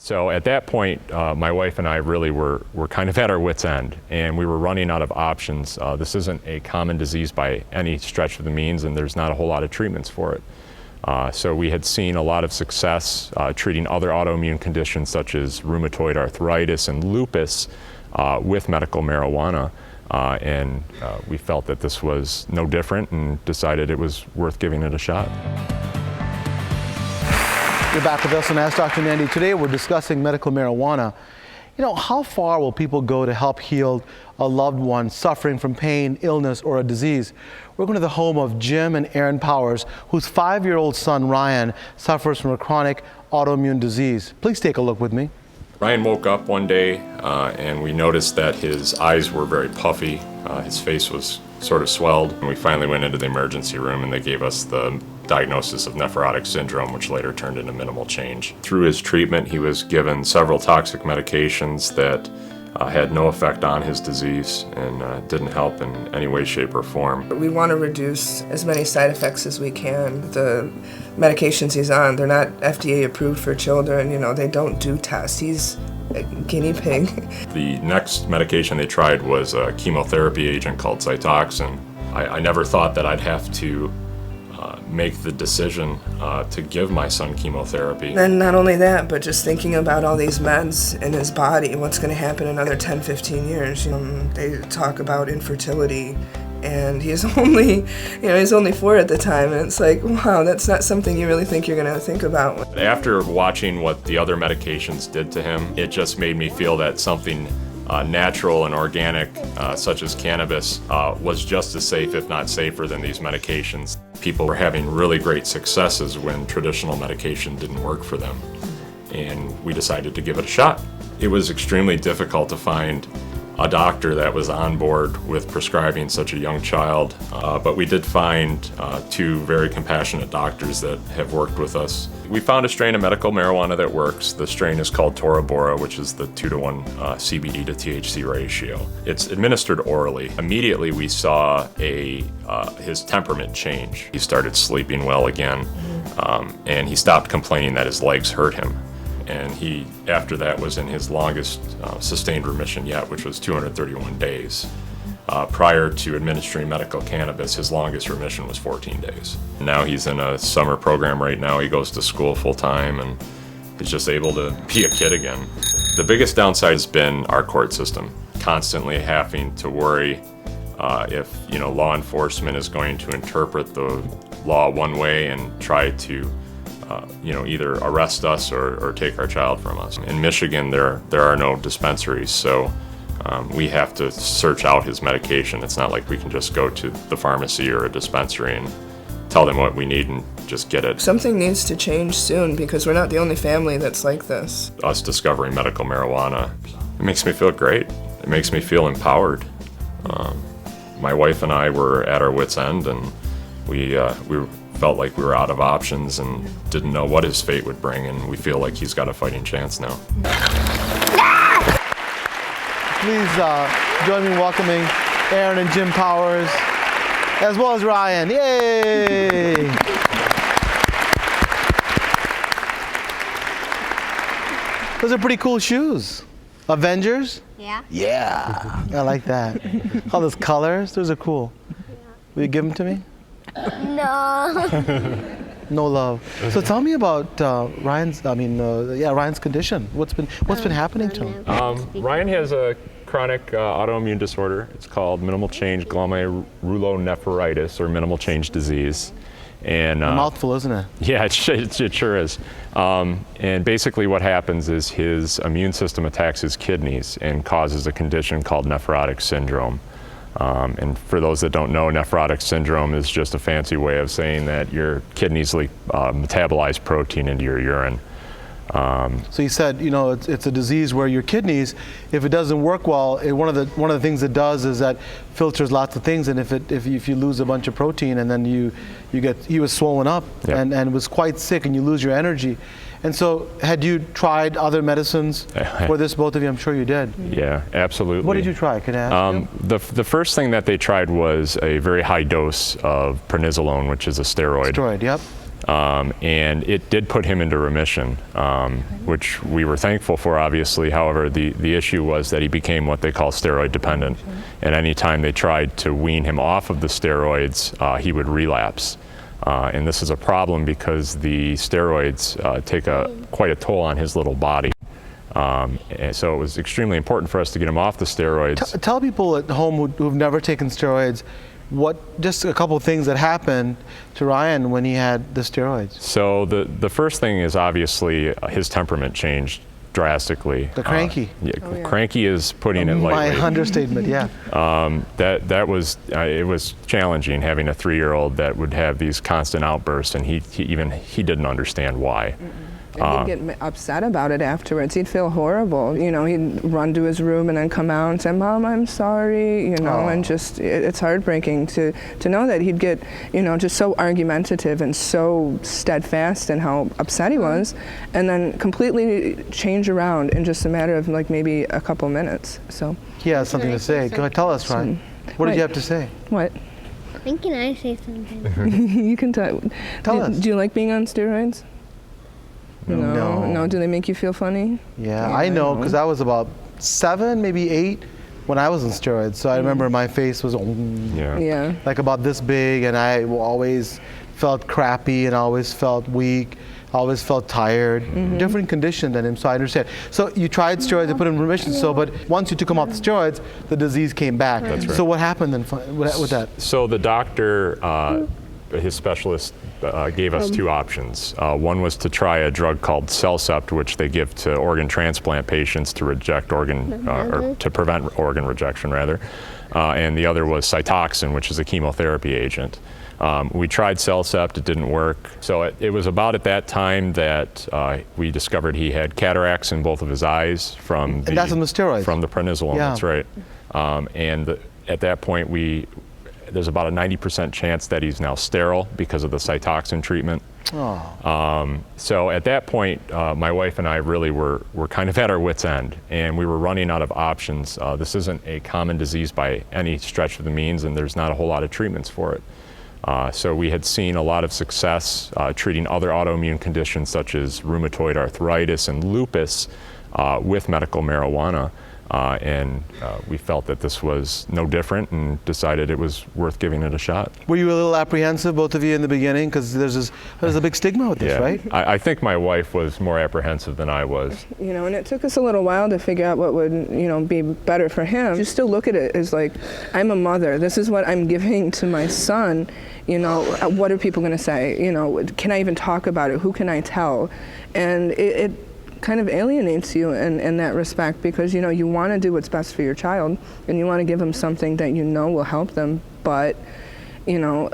So at that point, my wife and I really were kind of at our wits' end, and we were running out of options. This isn't a common disease by any stretch of the means, and there's not a whole lot of treatments for it. So we had seen a lot of success treating other autoimmune conditions such as rheumatoid arthritis and lupus with medical marijuana. And we felt that this was no different and decided it was worth giving it a shot. You're back with us on Ask Dr. Nandi. Today we're discussing medical marijuana. You know, how far will people go to help heal a loved one suffering from pain, illness, or a disease? We're going to the home of Jim and Erin Powers, whose 5-year-old son, Ryan, suffers from a chronic autoimmune disease. Please take a look with me. Ryan woke up one day and we noticed that his eyes were very puffy. His face was sort of swelled. And we finally went into the emergency room and they gave us the diagnosis of nephrotic syndrome, which later turned into minimal change. Through his treatment, he was given several toxic medications that had no effect on his disease and didn't help in any way, shape, or form. We want to reduce as many side effects as we can. The medications he's on, they're not FDA approved for children. You know, they don't do tests. He's a guinea pig. The next medication they tried was a chemotherapy agent called 𝗖𝗵𝗲𝗧. I never thought that I'd have to make the decision to give my son chemotherapy. And not only that, but just thinking about all these meds in his body, what's going to happen in another 10, 15 years. You know, they talk about infertility, and he's only 4 at the time, and it's like, wow, that's not something you really think you're going to think about. After watching what the other medications did to him, it just made me feel that something natural and organic, such as cannabis, was just as safe, if not safer, than these medications. People were having really great successes when traditional medication didn't work for them, and we decided to give it a shot. It was extremely difficult to find a doctor that was on board with prescribing such a young child, but we did find 2 very compassionate doctors that have worked with us. We found a strain of medical marijuana that works. The strain is called Tora Bora, which is the 2-to-1 CBD to THC ratio. It's administered orally. Immediately we saw his temperament change. He started sleeping well again, and he stopped complaining that his legs hurt him. And he, after that, was in his longest sustained remission yet, which was 231 days. Prior to administering medical cannabis, his longest remission was 14 days. Now he's in a summer program right now. He goes to school full time and he's just able to be a kid again. The biggest downside has been our court system, constantly having to worry if law enforcement is going to interpret the law one way and try to either arrest us or take our child from us. In Michigan, there are no dispensaries, so we have to search out his medication. It's not like we can just go to the pharmacy or a dispensary and tell them what we need and just get it. Something needs to change soon because we're not the only family that's like this. Us discovering medical marijuana, it makes me feel great. It makes me feel empowered. My wife and I were at our wits' end, and we felt like we were out of options and didn't know what his fate would bring, and we feel like he's got a fighting chance now. Please join me in welcoming Erin and Jim Powers, as well as Ryan. Yay! Those are pretty cool shoes. Avengers? Yeah. Yeah, I like that. All those colors, those are cool. Will you give them to me? No. No love. So tell me about Ryan's condition. What's been happening to him? Ryan has a chronic autoimmune disorder. It's called minimal change glomerulonephritis, or minimal change disease. And a mouthful, isn't it? Yeah, it sure is. And basically what happens is his immune system attacks his kidneys and causes a condition called nephrotic syndrome. And for those that don't know, nephrotic syndrome is just a fancy way of saying that your kidneys metabolize protein into your urine. So you said, it's a disease where your kidneys, if it doesn't work well, one of the things it does is that filters lots of things, and if you lose a bunch of protein and then he was swollen up. Yep. and was quite sick, and you lose your energy. And so, had you tried other medicines for this, both of you? I'm sure you did. Yeah, absolutely. What did you try? Can I ask you? The first thing that they tried was a very high dose of prednisolone, which is a steroid. Steroid, yep. And it did put him into remission, which we were thankful for, obviously. However, the issue was that he became what they call steroid dependent. And any time they tried to wean him off of the steroids, he would relapse. And this is a problem because the steroids take quite a toll on his little body. And so it was extremely important for us to get him off the steroids. Tell people at home who've never taken steroids just a couple of things that happened to Ryan when he had the steroids. So the first thing is obviously his temperament changed drastically. The cranky. Cranky is putting it lightly. My understatement, yeah. That was it was challenging having a 3-year-old that would have these constant outbursts, and he didn't understand why. And he'd get upset about it afterwards. He'd feel horrible. You know, he'd run to his room and then come out and say, "Mom, I'm sorry," you know, and just, it's heartbreaking to know that he'd get, you know, just so argumentative and so steadfast in how upset he was, and then completely change around in just a matter of like maybe a couple minutes. So he has something to say. Go ahead, tell us, Ryan. What did you have to say? What? When can I say something? You can tell us. Do you like being on steroids? No. Do they make you feel funny? Yeah, I know, because I was about 7, maybe 8 when I was on steroids. So I remember my face was like about this big, and I always felt crappy and always felt weak, always felt tired. Different condition than him, so I understand. So you tried steroids to put him in remission, but once you took him off the steroids, the disease came back. That's right. So what happened then with that? So the doctor, his specialist, gave us 2 options. One was to try a drug called 𝗖𝗵𝗲𝗧, which they give to organ transplant patients to reject or to prevent organ rejection, rather. And the other was Cytoxan, which is a chemotherapy agent. We tried 𝗖𝗵𝗲𝗧, it didn't work. So it was about at that time that we discovered he had cataracts in both of his eyes from and that's from the steroids? From the prednisolone, that's right. At that point, there's about a 90% chance that he's now sterile because of the Cytoxan treatment. So at that point, my wife and I really were kind of at our wits' end, and we were running out of options. This isn't a common disease by any stretch of the means, and there's not a whole lot of treatments for it. So we had seen a lot of success treating other autoimmune conditions such as rheumatoid arthritis and lupus with medical marijuana. And we felt that this was no different and decided it was worth giving it a shot. Were you a little apprehensive, both of you, in the beginning? Because there's a big stigma with this, right? I think my wife was more apprehensive than I was. You know, and it took us a little while to figure out what would, you know, be better for him. You still look at it as like, I'm a mother. This is what I'm giving to my son. You know, what are people going to say? You know, can I even talk about it? Who can I tell? And it kind of alienates you in that respect, because you know you want to do what's best for your child and you want to give them something that you know will help them, but you know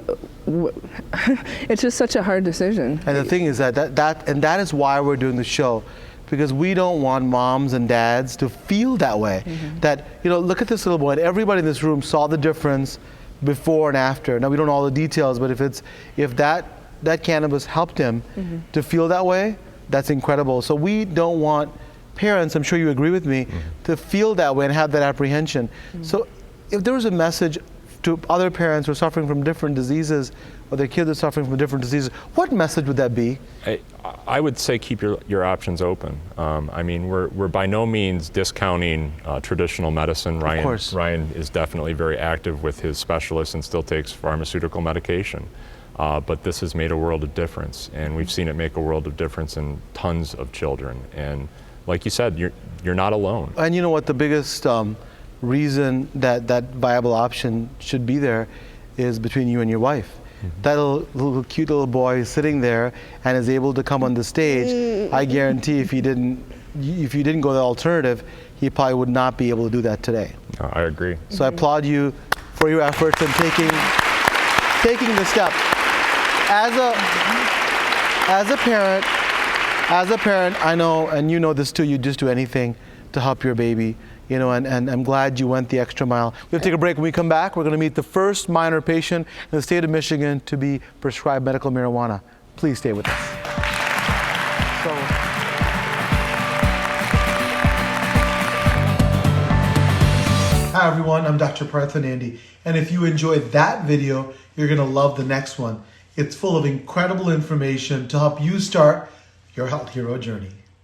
it's just such a hard decision. And the thing is that is why we're doing the show, because we don't want moms and dads to feel that way. That, you know, look at this little boy, and everybody in this room saw the difference before and after. Now we don't know all the details, but if that cannabis helped him to feel that way, that's incredible. So we don't want parents, I'm sure you agree with me, to feel that way and have that apprehension. So if there was a message to other parents who are suffering from different diseases, or their kids are suffering from different diseases, what message would that be? I would say keep your options open. I mean, we're by no means discounting traditional medicine. Ryan is definitely very active with his specialist and still takes pharmaceutical medication. But this has made a world of difference, and we've seen it make a world of difference in tons of children. And like you said, you're not alone. And you know what, the biggest reason that viable option should be there is between you and your wife. That little cute little boy is sitting there and is able to come on the stage. I guarantee if you didn't go the alternative, he probably would not be able to do that today. I agree. So I applaud you for your efforts in taking the step. As a parent, I know, and you know this too, you just do anything to help your baby, you know, and I'm glad you went the extra mile. We have to take a break. When we come back, we're going to meet the first minor patient in the state of Michigan to be prescribed medical marijuana. Please stay with us. Hi everyone, I'm Dr. Partha Nandi, and if you enjoyed that video, you're going to love the next one. It's full of incredible information to help you start your health hero journey.